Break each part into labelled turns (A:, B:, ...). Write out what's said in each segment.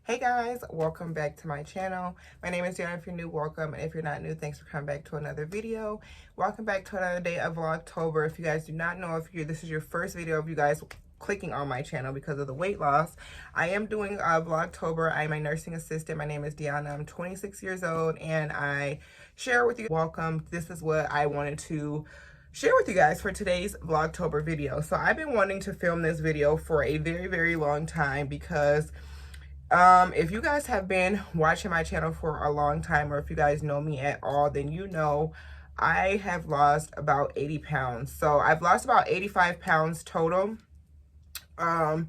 A: Hey guys, welcome back to my channel. My name is Deonna. If you're new, welcome, and if you're not new, thanks for coming back to another video. Welcome back to another day of Vlogtober. If you guys do not know, this is your first video of you guys clicking on my channel because of the weight loss, I am doing Vlogtober. I'm a nursing assistant. My name is Deonna. I'm 26 years old, and I share with you. Welcome. This is what I wanted to share with you guys for today's Vlogtober video. So I've been wanting to film this video for a very long time because if you guys have been watching my channel for a long time, or if you guys know me at all, then you know I have lost about 80 pounds. So I've lost about 85 pounds total. And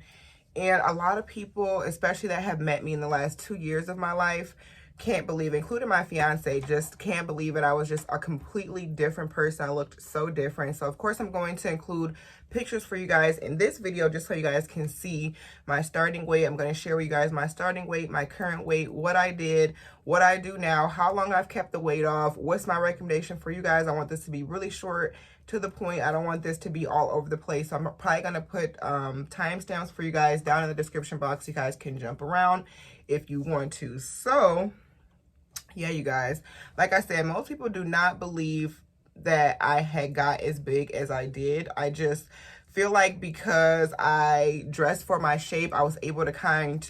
A: a lot of people, especially that have met me in the last 2 years of my life, can't believe it, including my fiance, just can't believe it. I was just a completely different person. I looked so different. So of course I'm going to include pictures for you guys in this video just so you guys can see my starting weight. I'm going to share with you guys my starting weight, my current weight, what I did, what I do now, how long I've kept the weight off, what's my recommendation for you guys. I want this to be really short, to the point. I don't want this to be all over the place. So I'm probably going to put timestamps for you guys down in the description box. You guys can jump around if you want to. So yeah, you guys, like I said, most people do not believe that I had got as big as I did. I just feel like because I dressed for my shape, I was able to kind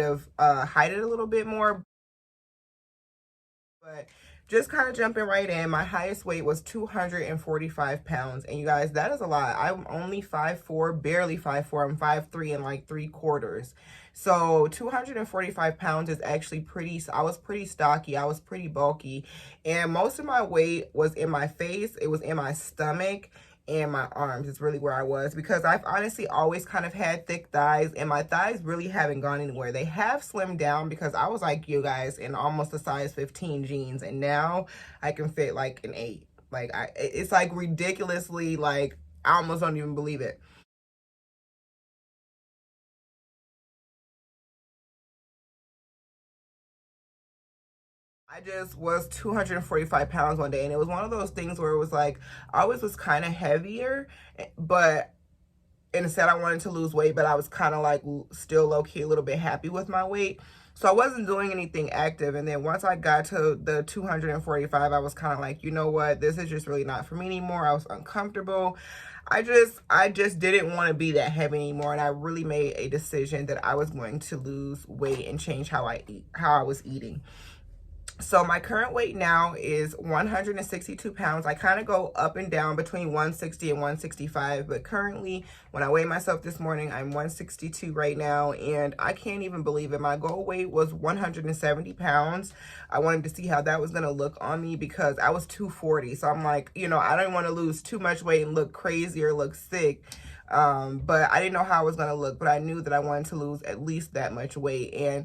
A: of hide it a little bit more. But just kind of jumping right in, my highest weight was 245 pounds. And you guys, that is a lot. I'm only 5'4", barely 5'4". I'm 5'3" and like 3/4. So 245 pounds is actually I was pretty stocky. I was pretty bulky. And most of my weight was in my face. It was in my stomach and my arms is really where I was, because I've honestly always kind of had thick thighs, and my thighs really haven't gone anywhere. They have slimmed down because I was like you guys in almost a size 15 jeans, and now I can fit like an 8. Like it's like ridiculously, like I almost don't even believe it. I just was 245 pounds one day, and it was one of those things where it was like I always was kind of heavier, but instead I wanted to lose weight, but I was kind of like still low-key a little bit happy with my weight. So I wasn't doing anything active. And then once I got to the 245, I was kind of like, you know what, this is just really not for me anymore. I was uncomfortable. I just didn't want to be that heavy anymore. And I really made a decision that I was going to lose weight and change how I was eating. So my current weight now is 162 pounds. I kind of go up and down between 160 and 165, but currently when I weighed myself this morning, I'm 162 right now, and I can't even believe it. My goal weight was 170 pounds. I wanted to see how that was going to look on me because I was 240. So I'm like, you know, I don't want to lose too much weight and look crazy or look sick. But I didn't know how I was going to look, but I knew that I wanted to lose at least that much weight. And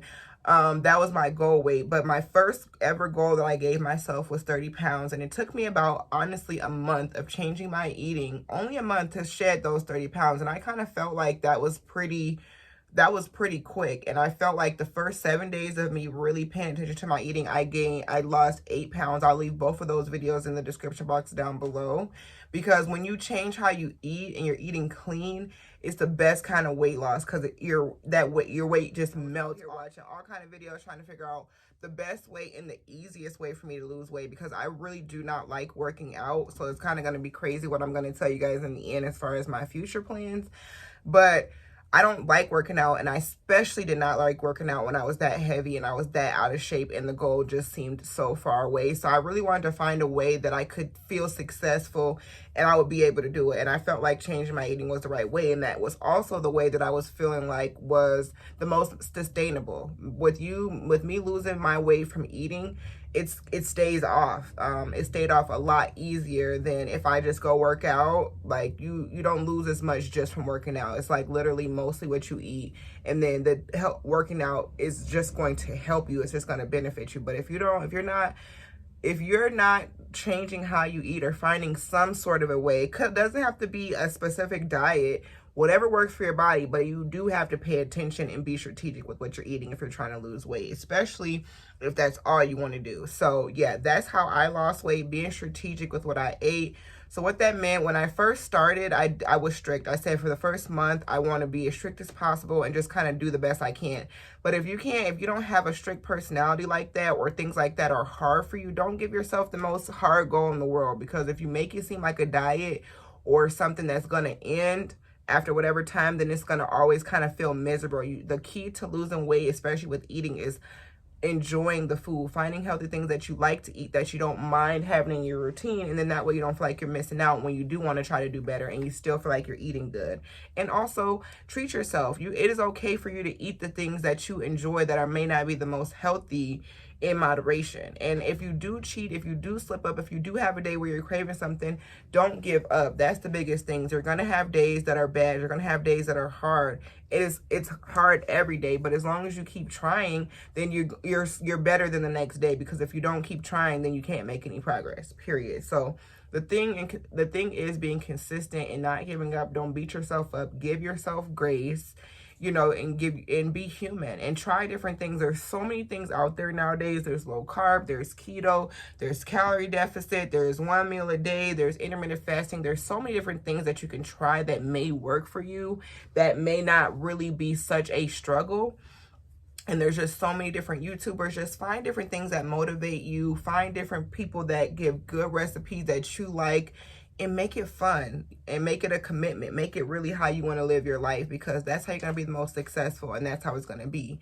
A: that was my goal weight. But my first ever goal that I gave myself was 30 pounds. And it took me about, honestly, a month of changing my eating. Only a month to shed those 30 pounds. And I kind of felt like that was pretty quick. And I felt like the first 7 days of me really paying attention to my eating, I lost 8 pounds. I'll leave both of those videos in the description box down below. Because when you change how you eat and you're eating clean, it's the best kind of weight loss, because your weight just melts. You're watching all kind of videos trying to figure out the best way and the easiest way for me to lose weight, because I really do not like working out. So it's kind of going to be crazy what I'm going to tell you guys in the end as far as my future plans. But I don't like working out, and I especially did not like working out when I was that heavy and I was that out of shape, and the goal just seemed so far away. So I really wanted to find a way that I could feel successful and I would be able to do it. And I felt like changing my eating was the right way, and that was also the way that I was feeling like was the most sustainable. With me losing my weight from eating, it stays off. It stayed off a lot easier than if I just go work out. Like you don't lose as much just from working out. It's like literally mostly what you eat, and then working out is just going to help you. It's just going to benefit you. But if you're not changing how you eat or finding some sort of a way, it doesn't have to be a specific diet, whatever works for your body, but you do have to pay attention and be strategic with what you're eating if you're trying to lose weight, especially if that's all you want to do. So yeah, that's how I lost weight, being strategic with what I ate, So what that meant, when I first started, I was strict. I said for the first month, I want to be as strict as possible and just kind of do the best I can. But if you don't have a strict personality like that, or things like that are hard for you, don't give yourself the most hard goal in the world, because if you make it seem like a diet or something that's going to end after whatever time, then it's going to always kind of feel miserable. The key to losing weight, especially with eating, is enjoying the food, finding healthy things that you like to eat, that you don't mind having in your routine, and then that way you don't feel like you're missing out when you do want to try to do better and you still feel like you're eating good. And also treat yourself. It is okay for you to eat the things that you enjoy that may not be the most healthy, in moderation. And if you do cheat, if you do slip up, if you do have a day where you're craving something, don't give up. That's the biggest thing. You're gonna have days that are bad, you're gonna have days that are hard. It's hard every day, but as long as you keep trying, then you're better than the next day, because if you don't keep trying, then you can't make any progress, period. So the thing is being consistent and not giving up. Don't beat yourself up. Give yourself grace, and be human and try different things. There's so many things out there nowadays. There's low carb, there's keto, there's calorie deficit, there's 1 meal a day, there's intermittent fasting. There's so many different things that you can try that may work for you, that may not really be such a struggle. And there's just so many different YouTubers. Just find different things that motivate you. Find different people that give good recipes that you like, and make it fun and make it a commitment. Make it really how you want to live your life, because that's how you're going to be the most successful, and that's how it's going to be.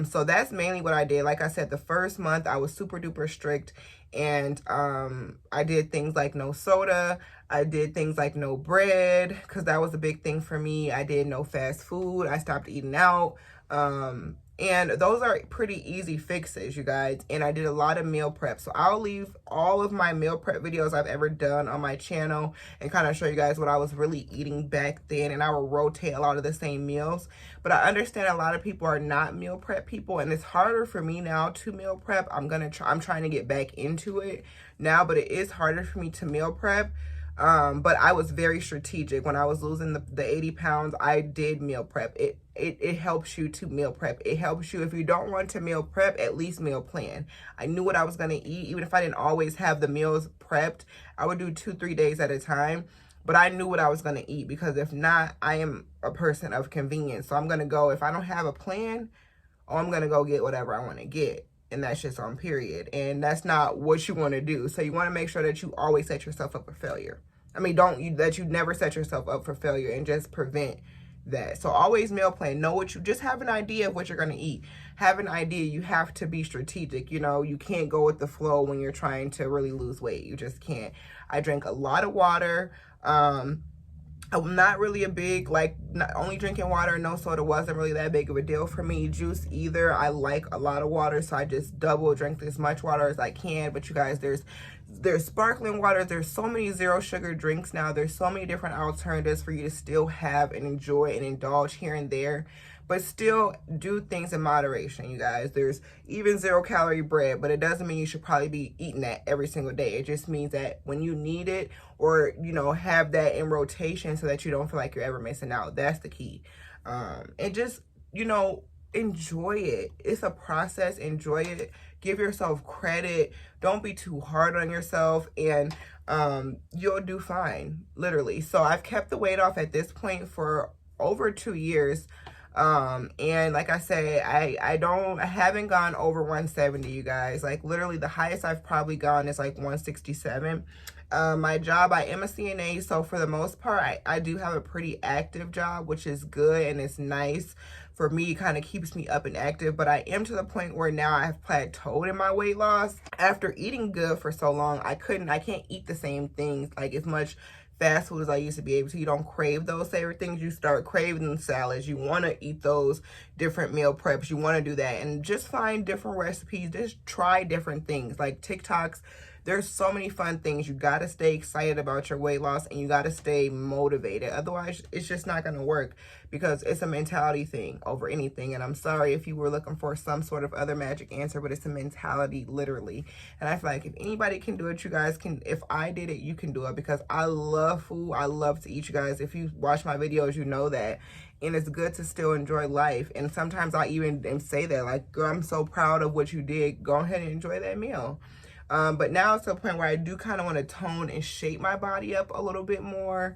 A: So that's mainly what I did. Like I said, the first month I was super duper strict, and I did things like no soda. I did things like no bread, because that was a big thing for me. I did no fast food. I stopped eating out. And those are pretty easy fixes, you guys. And I did a lot of meal prep. So I'll leave all of my meal prep videos I've ever done on my channel and kind of show you guys what I was really eating back then. And I will rotate a lot of the same meals. But I understand a lot of people are not meal prep people, and it's harder for me now to meal prep. I'm trying to get back into it now, but it is harder for me to meal prep. But I was very strategic. When I was losing the 80 pounds, I did meal prep. It helps you to meal prep. It helps you, if you don't want to meal prep, at least meal plan. I knew what I was going to eat. Even if I didn't always have the meals prepped, I would do 2-3 days at a time. But I knew what I was going to eat, because if not, I am a person of convenience. So I'm going to go, if I don't have a plan, I'm going to go get whatever I want to get. And that's just on period. And that's not what you want to do. So you want to make sure that you always set yourself up for failure. I mean, that you never set yourself up for failure, and just prevent that. So always meal plan. Know what just have an idea of what you're going to eat. Have an idea. You have to be strategic. You can't go with the flow when you're trying to really lose weight. You just can't. I drank a lot of water. I'm not really a big, not only drinking water, no soda wasn't really that big of a deal for me. Juice either. I like a lot of water, so I just double drink as much water as I can. But you guys, there's sparkling water. There's so many zero sugar drinks now. There's so many different alternatives for you to still have and enjoy and indulge here and there, but still do things in moderation, you guys. There's even 0-calorie bread, but it doesn't mean you should probably be eating that every single day. It just means that when you need it, or, have that in rotation so that you don't feel like you're ever missing out. That's the key. And just, enjoy it. It's a process. Enjoy it. Give yourself credit. Don't be too hard on yourself, and you'll do fine, literally. So I've kept the weight off at this point for over 2 years. And like I said, I haven't gone over 170, you guys. Like, literally the highest I've probably gone is like 167. My job, I am a CNA, so for the most part, I do have a pretty active job, which is good, and it's nice for me. It kind of keeps me up and active, but I am to the point where now I have plateaued in my weight loss. After eating good for so long, I can't eat the same things, like as much fast food as I used to be able to. You don't crave those favorite things. You start craving salads. You want to eat those different meal preps. You want to do that, and just find different recipes. Just try different things, like TikToks. There's so many fun things. You got to stay excited about your weight loss, and you got to stay motivated. Otherwise, it's just not going to work, because it's a mentality thing over anything. And I'm sorry if you were looking for some sort of other magic answer, but it's a mentality, literally. And I feel like if anybody can do it, you guys can. If I did it, you can do it, because I love food. I love to eat, you guys. If you watch my videos, you know that. And it's good to still enjoy life. And sometimes I even say that, like, girl, I'm so proud of what you did. Go ahead and enjoy that meal. But now it's to a point where I do kind of want to tone and shape my body up a little bit more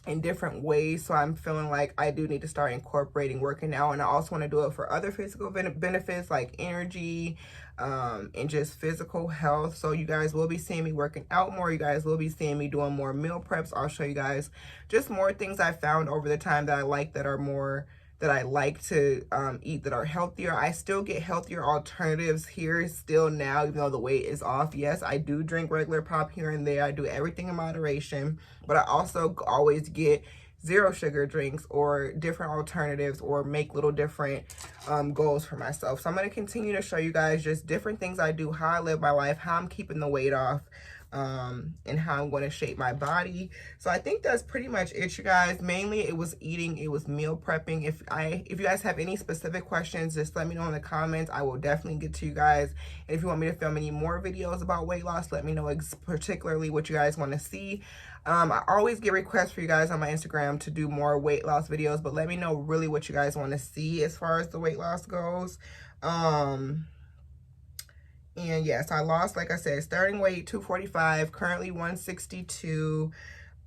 A: in different ways. So I'm feeling like I do need to start incorporating working out, and I also want to do it for other physical benefits like energy and just physical health. So you guys will be seeing me working out more. You guys will be seeing me doing more meal preps. I'll show you guys just more things I found over the time that I like, that are more that I like to eat, that are healthier. I still get healthier alternatives here still now, even though the weight is off. Yes, I do drink regular pop here and there. I do everything in moderation, but I also always get zero sugar drinks or different alternatives, or make little different goals for myself. So I'm going to continue to show you guys just different things I do, how I live my life, how I'm keeping the weight off, and how I'm going to shape my body. So I think that's pretty much it, you guys. Mainly it was eating, it was meal prepping. If you guys have any specific questions, just let me know in the comments. I will definitely get to you guys. And if you want me to film any more videos about weight loss, let me know particularly what you guys want to see. I always get requests for you guys on my Instagram to do more weight loss videos, but let me know really what you guys want to see as far as the weight loss goes. And yes, I lost, like I said, starting weight 245, currently 162.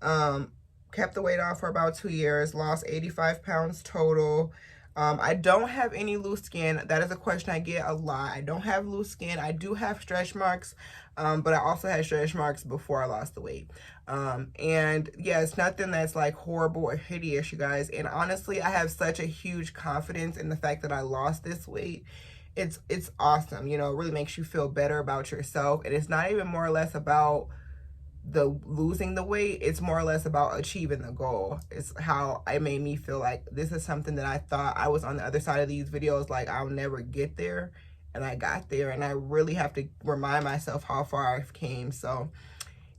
A: Kept the weight off for about 2 years, lost 85 pounds total. I don't have any loose skin. That is a question I get a lot. I don't have loose skin. I do have stretch marks, but I also had stretch marks before I lost the weight. And yeah, it's nothing that's like horrible or hideous, you guys. And honestly, I have such a huge confidence in the fact that I lost this weight. It's awesome. You know, it really makes you feel better about yourself. And it's not even more or less about the losing the weight. It's more or less about achieving the goal. It's how it made me feel like this is something that I thought I was on the other side of these videos, like I'll never get there, and I got there. And I really have to remind myself how far I've came. So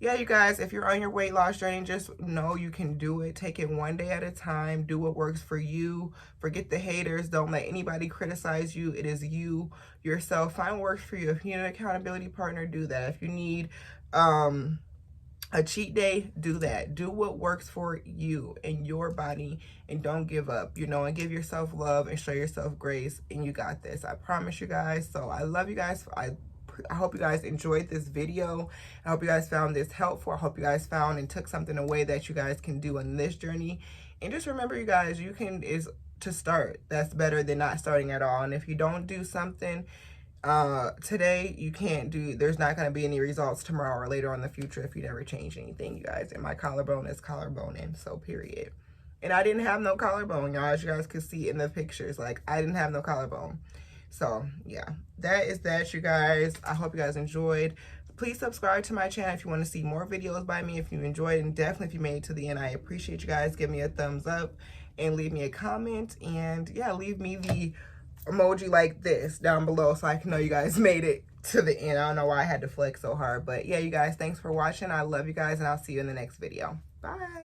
A: yeah, you guys, if you're on your weight loss journey, just know you can do it. Take it one day at a time. Do what works for you. Forget the haters. Don't let anybody criticize you. It is you, yourself. Find what works for you. If you need an accountability partner, do that. If you need a cheat day, do that. Do what works for you and your body, and don't give up, you know, and give yourself love and show yourself grace, and you got this. I promise you guys. So I love you guys. I hope you guys enjoyed this video. I hope you guys found this helpful. I hope you guys found and took something away that you guys can do on this journey. And just remember, you guys, to start. That's better than not starting at all. And if you don't do something today, there's not going to be any results tomorrow or later on in the future if you never change anything, you guys. And my collarbone is collarboning, so period. And I didn't have no collarbone, y'all, as you guys could see in the pictures. Like, I didn't have no collarbone. So yeah, that is that, you guys. I hope you guys enjoyed. Please subscribe to my channel if you want to see more videos by me, if you enjoyed, and definitely if you made it to the end, I appreciate you guys. Give me a thumbs up and leave me a comment, and yeah, leave me the emoji like this down below so I can know you guys made it to the end. I don't know why I had to flex so hard, but yeah, you guys, thanks for watching. I love you guys, and I'll see you in the next video. Bye.